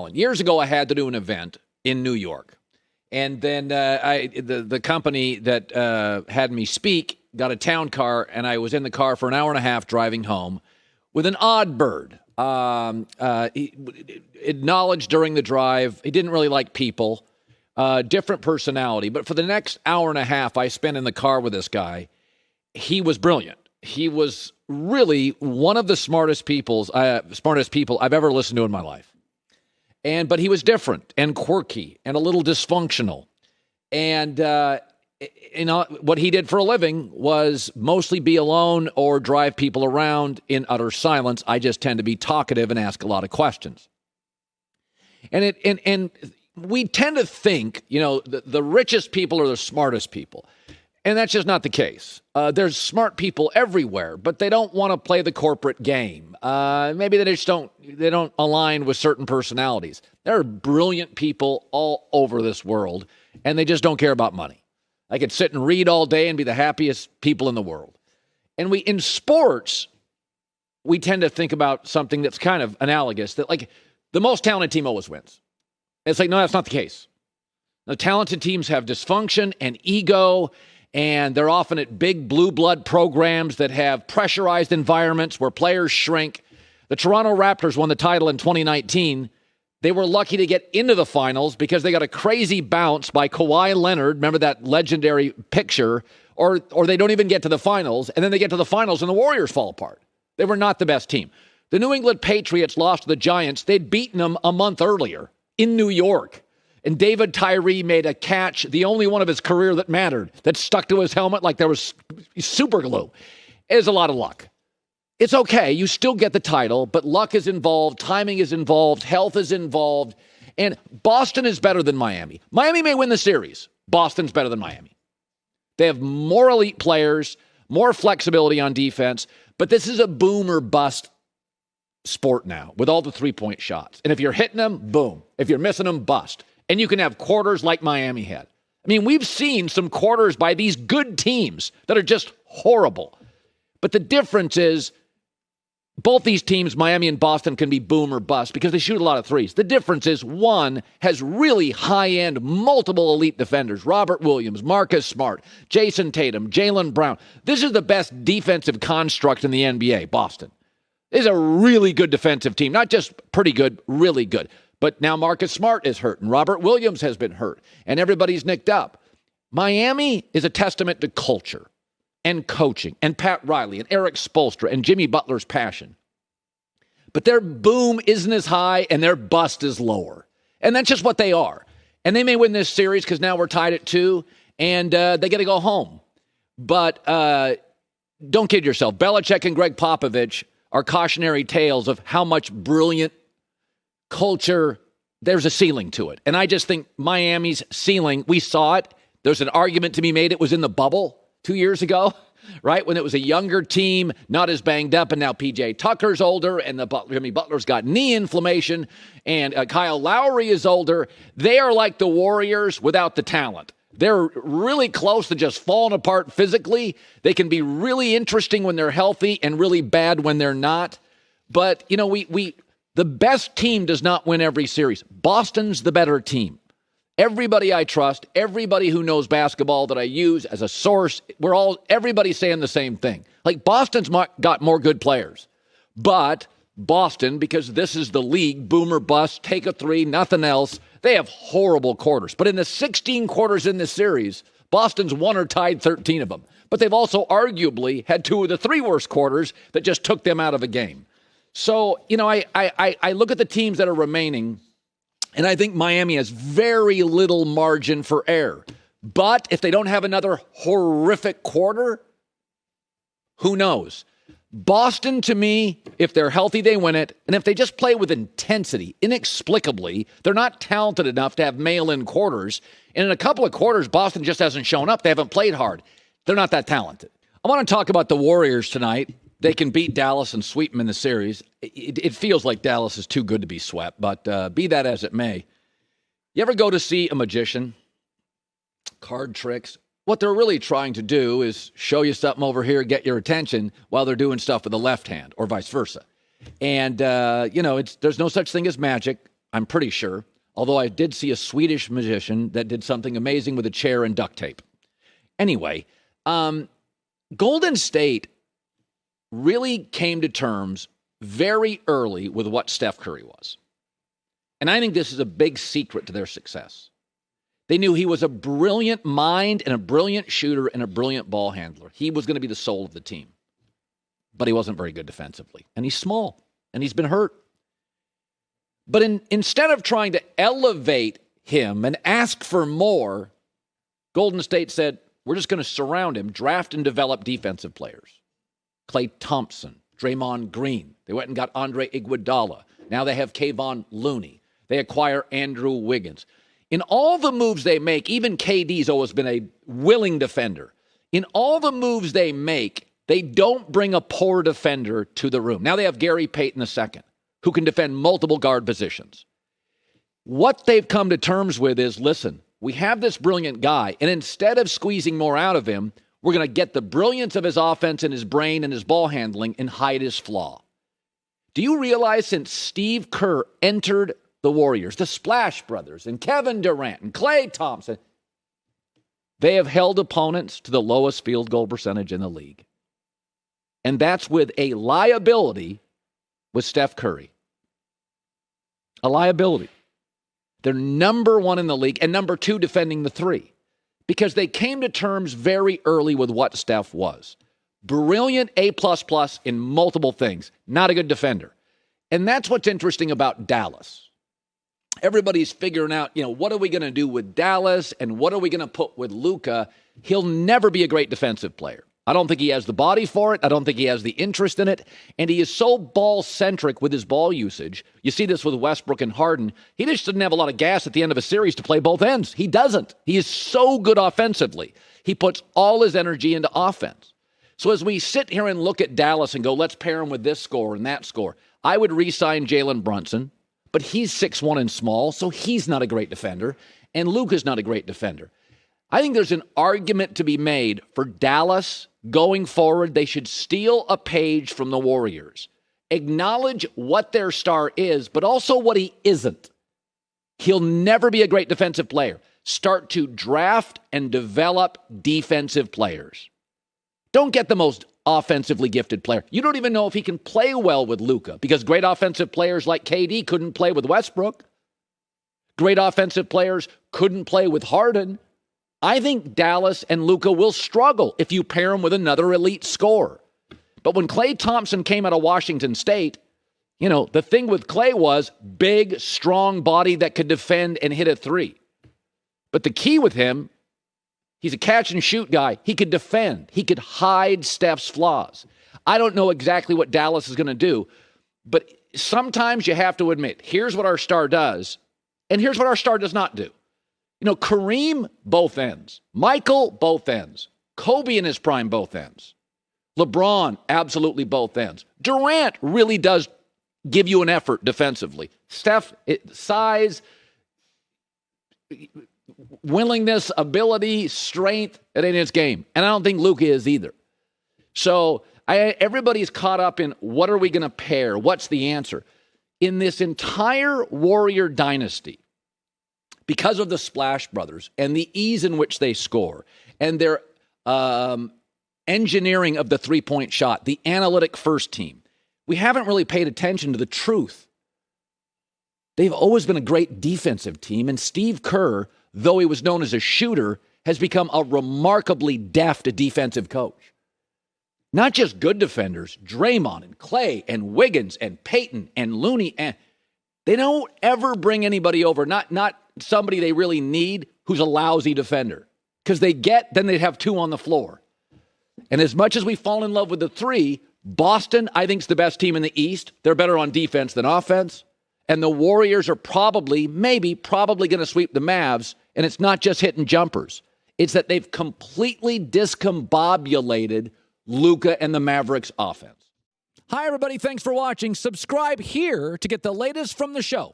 going. Years ago, I had to do an event in New York. And then the company that had me speak got a town car, and I was in the car for an hour and a half driving home with an odd bird. He acknowledged during the drive he didn't really like people, different personality. But for the next hour and a half I spent in the car with this guy, he was brilliant. He was really one of the smartest people I've ever listened to in my life. But he was different and quirky and a little dysfunctional. And what he did for a living was mostly be alone or drive people around in utter silence. I just tend to be talkative and ask a lot of questions. And we tend to think, the richest people are the smartest people. And that's just not the case. There's smart people everywhere, but they don't want to play the corporate game. Maybe they don't align with certain personalities. There are brilliant people all over this world, and they just don't care about money. I could sit and read all day and be the happiest people in the world. And in sports, we tend to think about something that's kind of analogous, that like the most talented team always wins. It's like, no, that's not the case. The talented teams have dysfunction and ego, and they're often at big blue blood programs that have pressurized environments where players shrink. The Toronto Raptors won the title in 2019. They were lucky to get into the finals because they got a crazy bounce by Kawhi Leonard. Remember that legendary picture? Or they don't even get to the finals, and then they get to the finals and the Warriors fall apart. They were not the best team. The New England Patriots lost to the Giants. They'd beaten them a month earlier in New York. And David Tyree made a catch, the only one of his career that mattered, that stuck to his helmet like there was super glue. It is a lot of luck. It's okay. You still get the title, but luck is involved, timing is involved, health is involved, and Boston is better than Miami. Miami may win the series. Boston's better than Miami. They have more elite players, more flexibility on defense, but this is a boom or bust sport now with all the three-point shots. And if you're hitting them, boom. If you're missing them, bust. And you can have quarters like Miami had. I mean, we've seen some quarters by these good teams that are just horrible. But the difference is both these teams, Miami and Boston, can be boom or bust because they shoot a lot of threes. The difference is one has really high-end, multiple elite defenders. Robert Williams, Marcus Smart, Jayson Tatum, Jaylen Brown. This is the best defensive construct in the NBA, Boston. This is a really good defensive team. Not just pretty good, really good. But now Marcus Smart is hurt, and Robert Williams has been hurt, and everybody's nicked up. Miami is a testament to culture and coaching and Pat Riley and Eric Spoelstra and Jimmy Butler's passion. But their boom isn't as high, and their bust is lower. And that's just what they are. And they may win this series because now we're tied at 2, and they got to go home. But don't kid yourself. Belichick and Greg Popovich are cautionary tales of how much brilliant culture, there's a ceiling to it. And I just think Miami's ceiling, we saw it. There's an argument to be made. It was in the bubble 2 years ago, right? When it was a younger team, not as banged up. And now PJ Tucker's older and Jimmy Butler's got knee inflammation and Kyle Lowry is older. They are like the Warriors without the talent. They're really close to just falling apart physically. They can be really interesting when they're healthy and really bad when they're not. But, the best team does not win every series. Boston's the better team. Everybody I trust, everybody who knows basketball that I use as a source, everybody's saying the same thing. Like Boston's got more good players. But Boston, because this is the league, boom or bust, take a three, nothing else, they have horrible quarters. But in the 16 quarters in this series, Boston's won or tied 13 of them. But they've also arguably had 2 of the 3 worst quarters that just took them out of a game. So, I look at the teams that are remaining, and I think Miami has very little margin for error. But if they don't have another horrific quarter, who knows? Boston, to me, if they're healthy, they win it. And if they just play with intensity, inexplicably, they're not talented enough to have mail-in quarters. And in a couple of quarters, Boston just hasn't shown up. They haven't played hard. They're not that talented. I want to talk about the Warriors tonight. They can beat Dallas and sweep them in the series. It feels like Dallas is too good to be swept, but be that as it may. You ever go to see a magician? Card tricks. What they're really trying to do is show you something over here, get your attention, while they're doing stuff with the left hand, or vice versa. And, there's no such thing as magic. I'm pretty sure. Although I did see a Swedish magician that did something amazing with a chair and duct tape. Anyway, Golden State really came to terms very early with what Steph Curry was. And I think this is a big secret to their success. They knew he was a brilliant mind and a brilliant shooter and a brilliant ball handler. He was going to be the soul of the team. But he wasn't very good defensively. And he's small. And he's been hurt. But instead of trying to elevate him and ask for more, Golden State said, we're just going to surround him, draft and develop defensive players. Klay Thompson, Draymond Green. They went and got Andre Iguodala. Now they have Kevon Looney. They acquire Andrew Wiggins. In all the moves they make, even KD's always been a willing defender. In all the moves they make, they don't bring a poor defender to the room. Now they have Gary Payton II, who can defend multiple guard positions. What they've come to terms with is, listen, we have this brilliant guy, and instead of squeezing more out of him, we're going to get the brilliance of his offense and his brain and his ball handling and hide his flaw. Do you realize since Steve Kerr entered the Warriors, the Splash Brothers and Kevin Durant and Klay Thompson, they have held opponents to the lowest field goal percentage in the league. And that's with a liability with Steph Curry. A liability. They're number one in the league and number two defending the three because they came to terms very early with what Steph was. Brilliant A++ in multiple things. Not a good defender. And that's what's interesting about Dallas. Everybody's figuring out, what are we going to do with Dallas and what are we going to put with Luka? He'll never be a great defensive player. I don't think he has the body for it. I don't think he has the interest in it. And he is so ball-centric with his ball usage. You see this with Westbrook and Harden. He just doesn't have a lot of gas at the end of a series to play both ends. He doesn't. He is so good offensively. He puts all his energy into offense. So as we sit here and look at Dallas and go, let's pair him with this score and that score, I would re-sign Jalen Brunson, but he's 6'1" and small, so he's not a great defender. And Luka's not a great defender. I think there's an argument to be made for Dallas going forward. They should steal a page from the Warriors. Acknowledge what their star is, but also what he isn't. He'll never be a great defensive player. Start to draft and develop defensive players. Don't get the most offensively gifted player. You don't even know if he can play well with Luka because great offensive players like KD couldn't play with Westbrook. Great offensive players couldn't play with Harden. I think Dallas and Luka will struggle if you pair him with another elite scorer. But when Klay Thompson came out of Washington State, the thing with Klay was big, strong body that could defend and hit a three. But the key with him, he's a catch-and-shoot guy. He could defend. He could hide Steph's flaws. I don't know exactly what Dallas is going to do, but sometimes you have to admit, here's what our star does, and here's what our star does not do. Kareem, both ends. Michael, both ends. Kobe in his prime, both ends. LeBron, absolutely both ends. Durant really does give you an effort defensively. Steph, size, willingness, ability, strength, it ain't his game. And I don't think Luka is either. So everybody's caught up in what are we going to pair? What's the answer? In this entire Warrior dynasty, because of the Splash Brothers and the ease in which they score and their engineering of the three-point shot, the analytic first team, we haven't really paid attention to the truth. They've always been a great defensive team, and Steve Kerr, though he was known as a shooter, has become a remarkably deft defensive coach. Not just good defenders, Draymond and Klay and Wiggins and Payton and Looney, and they don't ever bring anybody over, not somebody they really need who's a lousy defender. Because then they'd have two on the floor. And as much as we fall in love with the three, Boston, I think, is the best team in the East. They're better on defense than offense. And the Warriors are probably going to sweep the Mavs. And it's not just hitting jumpers. It's that they've completely discombobulated Luka and the Mavericks offense. Hi, everybody. Thanks for watching. Subscribe here to get the latest from the show.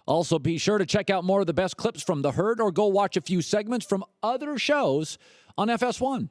Also, be sure to check out more of the best clips from The Herd or go watch a few segments from other shows on FS1.